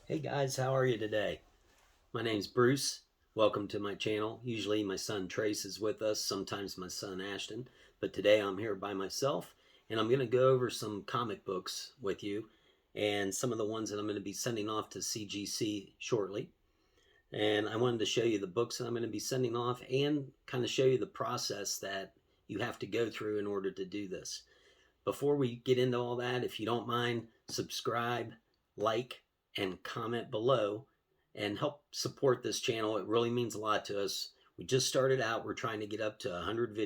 Hey guys, how are you today? My name's Bruce. Welcome to my channel. Usually my son Trace is with us, sometimes my son Ashton, but today I'm here by myself and I'm going to go over some comic books with you and some of the ones that I'm going to be sending off to CGC shortly. And I wanted to show you the books that I'm going to be sending off and kind of show you the process that you have to go through in order to do this. Before we get into all that, if you don't mind, subscribe, like, and comment below and help support this channel. It really means a lot to us. We just started out. We're trying to get up to 100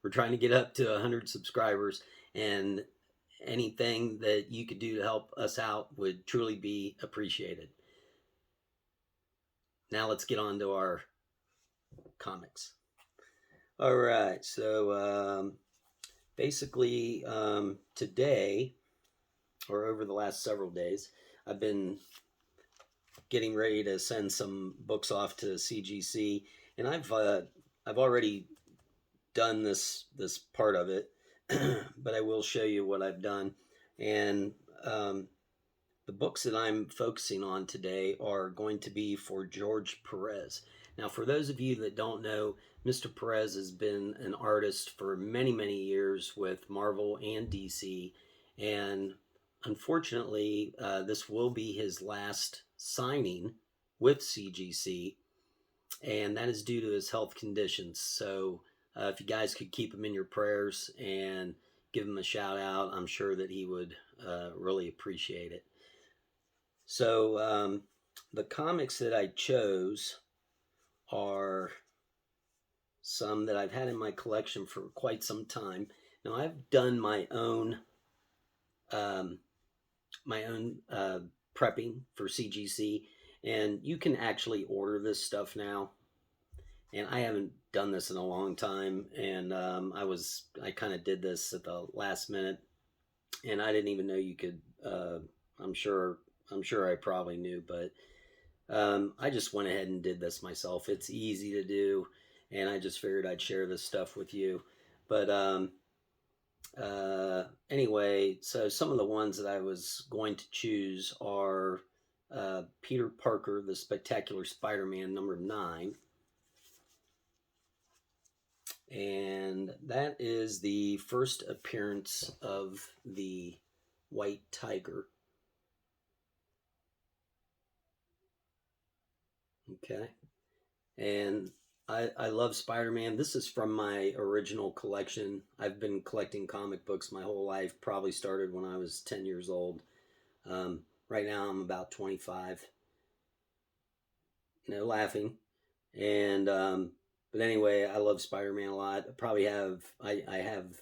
we're trying to get up to 100 subscribers, and anything that you could do to help us out would truly be appreciated. Now let's get on to our comics. All right, so basically today, or over the last several days, I've been getting ready to send some books off to CGC, and I've already done this part of it, but I will show you what I've done. And the books that I'm focusing on today are going to be for George Perez. Now, for those of you that don't know, Mr. Perez has been an artist for many, many years with Marvel and DC, and unfortunately, this will be his last signing with CGC, and that is due to his health conditions. So if you guys could keep him in your prayers and give him a shout out, I'm sure that he would really appreciate it. So the comics that I chose are some that I've had in my collection for quite some time. Now, I've done my own prepping for CGC, and you can actually order this stuff now. And I haven't done this in a long time, and I kind of did this at the last minute, and I didn't even know you could. I'm sure I probably knew, but I just went ahead and did this myself. It's easy to do, and I just figured I'd share this stuff with you. But anyway, so some of the ones that I was going to choose are Peter Parker, the Spectacular Spider-Man #9. And that is the first appearance of the White Tiger. Okay. And I love Spider-Man. This is from my original collection. I've been collecting comic books my whole life. Probably started when I was 10 years old. Right now I'm about 25. No laughing. And but anyway, I love Spider-Man a lot. I have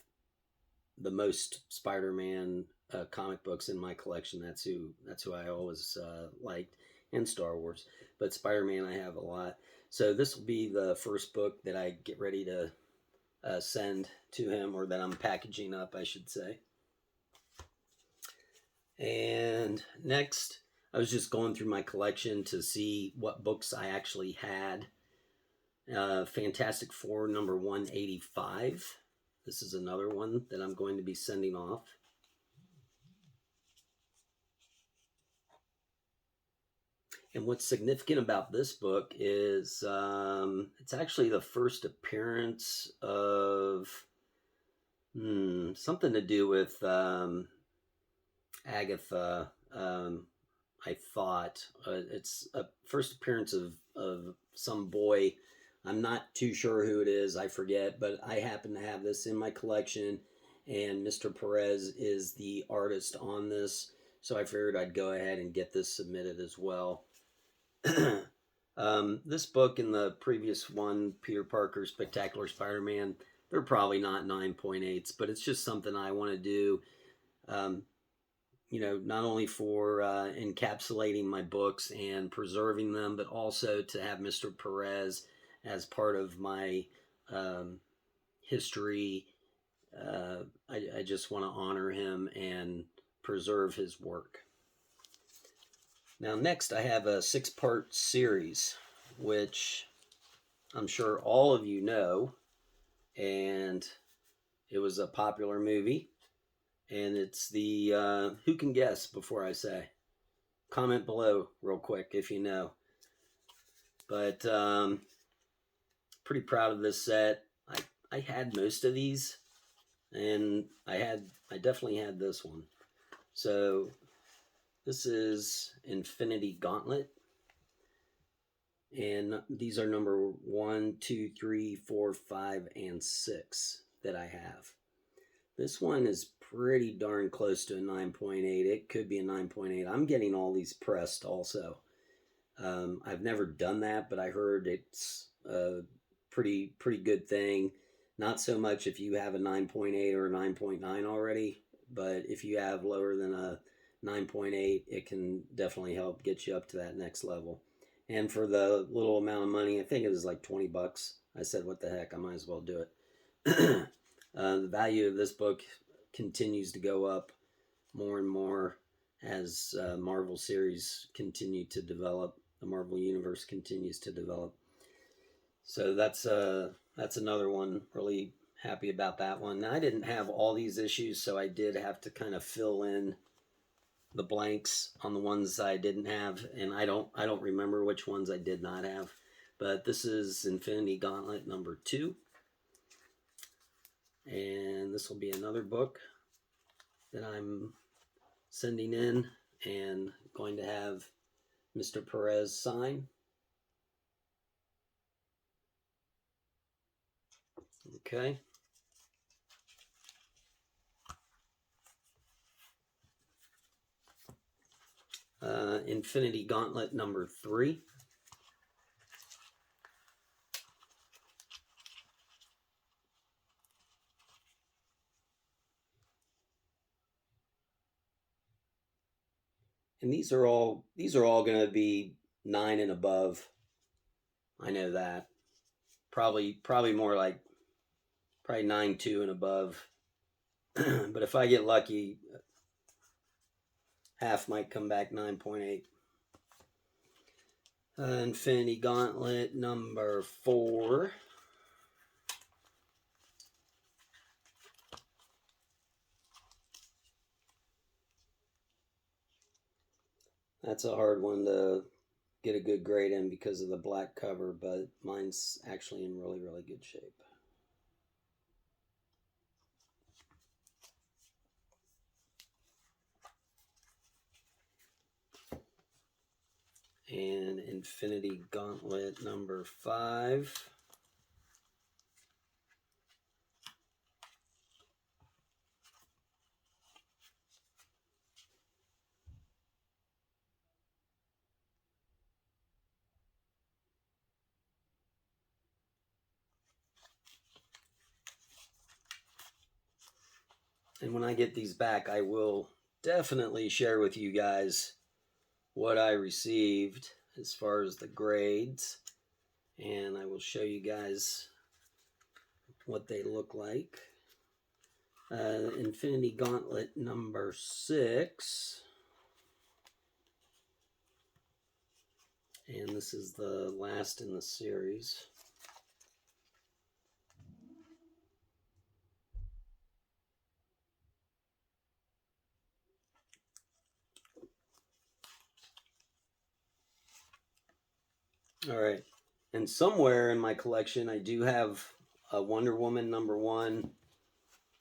the most Spider-Man comic books in my collection. That's who I always liked, and Star Wars. But Spider-Man I have a lot. So this will be the first book that I get ready to send to him, or that I'm packaging up, I should say. And next, I was just going through my collection to see what books I actually had. Fantastic Four #185. This is another one that I'm going to be sending off. And what's significant about this book is it's actually the first appearance of something to do with Agatha. I thought it's a first appearance of some boy. I'm not too sure who it is. I forget, but I happen to have this in my collection, and Mr. Perez is the artist on this. So I figured I'd go ahead and get this submitted as well. This book and the previous one, Peter Parker, Spectacular Spider-Man, they're probably not 9.8s, but it's just something I want to do. Not only for encapsulating my books and preserving them, but also to have Mr. Perez as part of my history. I just want to honor him and preserve his work. Now, next I have a 6-part series, which I'm sure all of you know, and it was a popular movie. And it's the, who can guess before I say? comment below real quick if you know. But pretty proud of this set. I had most of these, and I definitely had this one. So this is Infinity Gauntlet, and these are number 1, 2, 3, 4, 5, and 6 that I have. This one is pretty darn close to a 9.8. It could be a 9.8. I'm getting all these pressed also. I've never done that, but I heard it's a pretty good thing. Not so much if you have a 9.8 or a 9.9 already, but if you have lower than a 9.8, it can definitely help get you up to that next level. And for the little amount of money, I think it was like $20. I said, what the heck, I might as well do it. The value of this book continues to go up more and more as Marvel series continue to develop. The Marvel Universe continues to develop. So that's another one. Really happy about that one. Now, I didn't have all these issues, so I did have to kind of fill in the blanks on the ones I didn't have, and I don't remember which ones I did not have. But this is Infinity Gauntlet number 2. And this will be another book that I'm sending in and going to have Mr. Perez sign. Okay. Infinity Gauntlet number 3. And these are all going to be 9 and above. I know that. Probably more like probably 9.2 and above. But if I get lucky, half might come back 9.8. Infinity Gauntlet number 4. That's a hard one to get a good grade in because of the black cover, but mine's actually in really good shape. And Infinity Gauntlet number 5. And when I get these back, I will definitely share with you guys what I received as far as the grades. And I will show you guys what they look like. Infinity Gauntlet number 6. And this is the last in the series. All right. And somewhere in my collection, I do have a Wonder Woman number 1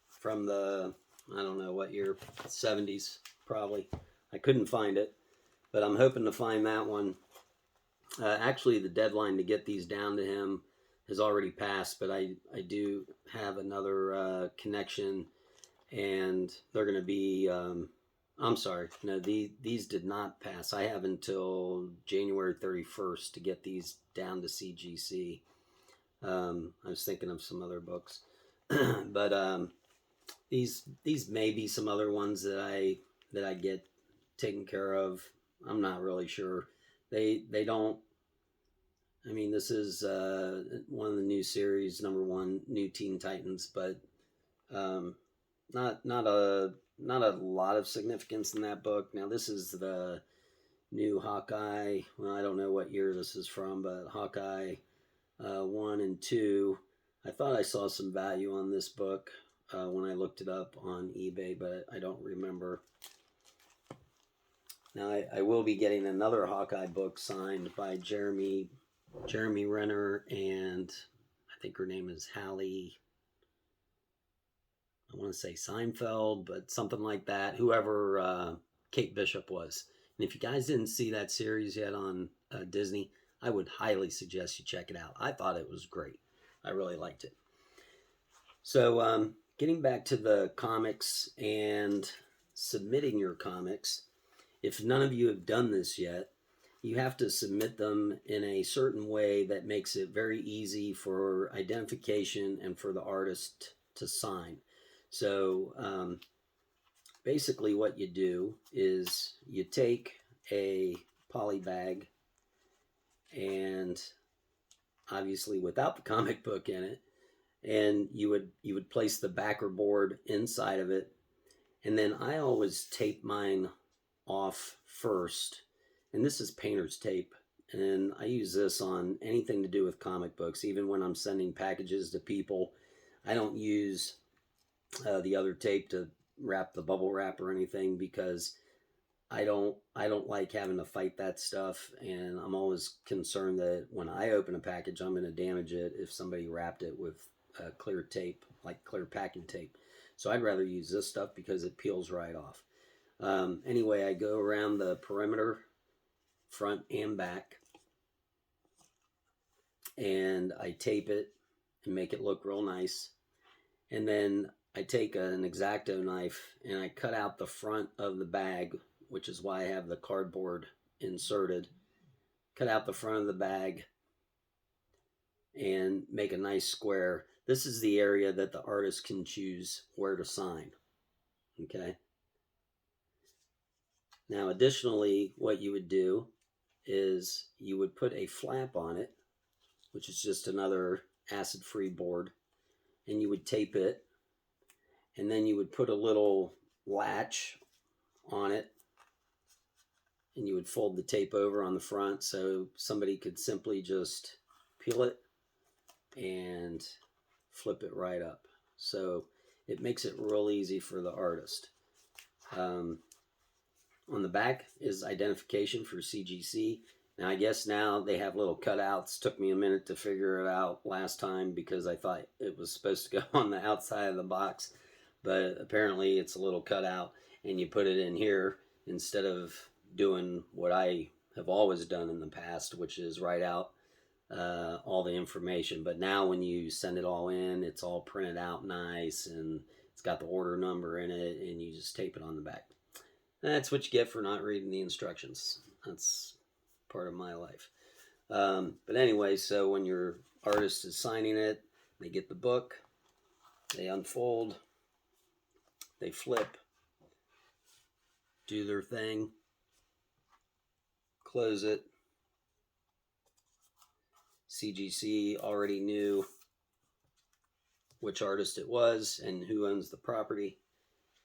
from the, I don't know what year, 70s probably. I couldn't find it, but I'm hoping to find that one. Actually, the deadline to get these down to him has already passed, but I do have another connection, and they're going to be, I'm sorry, no, these did not pass. I have until January 31st to get these down to CGC. I was thinking of some other books, but these may be some other ones that I get taken care of. I'm not really sure. They don't. I mean, this is one of the new series, number 1, New Teen Titans, but not a lot of significance in that book. Now, this is the new Hawkeye. Well, I don't know what year this is from, but Hawkeye 1 and 2. I thought I saw some value on this book when I looked it up on eBay, but I don't remember. Now I will be getting another Hawkeye book signed by Jeremy Renner, and I think her name is Hallie. I want to say Seinfeld, but something like that. Whoever Kate Bishop was. And if you guys didn't see that series yet on Disney, I would highly suggest you check it out. I thought it was great. I really liked it. So, getting back to the comics and submitting your comics, if none of you have done this yet, you have to submit them in a certain way that makes it very easy for identification and for the artist to sign. So, basically what you do is you take a poly bag, and obviously without the comic book in it, and you would place the backer board inside of it, and then I always tape mine off first, and this is painter's tape, and I use this on anything to do with comic books. Even when I'm sending packages to people, I don't use the other tape to wrap the bubble wrap or anything, because I don't like having to fight that stuff, and I'm always concerned that when I open a package, I'm going to damage it if somebody wrapped it with clear tape, like clear packing tape. So I'd rather use this stuff because it peels right off. Anyway, I go around the perimeter, front and back, and I tape it and make it look real nice. And then I take an X-Acto knife and I cut out the front of the bag, which is why I have the cardboard inserted. Cut out the front of the bag and make a nice square. This is the area that the artist can choose where to sign. Okay. Now, additionally, what you would do is you would put a flap on it, which is just another acid-free board, and you would tape it, and then you would put a little latch on it, and you would fold the tape over on the front so somebody could simply just peel it and flip it right up. So it makes it real easy for the artist. On the back is identification for CGC. Now, I guess now they have little cutouts. Took me a minute to figure it out last time because I thought it was supposed to go on the outside of the box. But apparently it's a little cutout, and you put it in here instead of doing what I have always done in the past, which is write out all the information. But now when you send it all in, it's all printed out nice, and it's got the order number in it, and you just tape it on the back. That's what you get for not reading the instructions. That's part of my life. But anyway, so when your artist is signing it, they get the book, they unfold, they flip, do their thing, close it. CGC already knew which artist it was and who owns the property,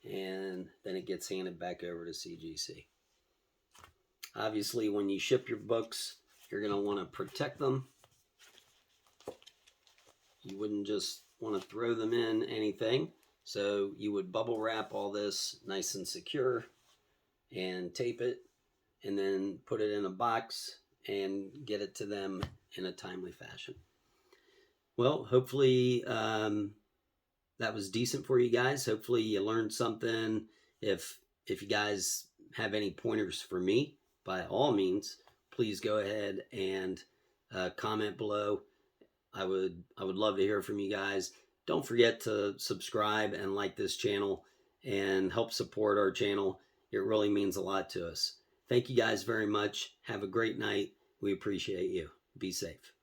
and then it gets handed back over to CGC. Obviously, when you ship your books, you're going to want to protect them. You wouldn't just want to throw them in anything. So you would bubble wrap all this nice and secure and tape it, and then put it in a box and get it to them in a timely fashion. Well, hopefully that was decent for you guys. Hopefully you learned something. If you guys have any pointers for me, by all means, please go ahead and comment below. I would love to hear from you guys. Don't forget to subscribe and like this channel and help support our channel. It really means a lot to us. Thank you guys very much. Have a great night. We appreciate you. Be safe.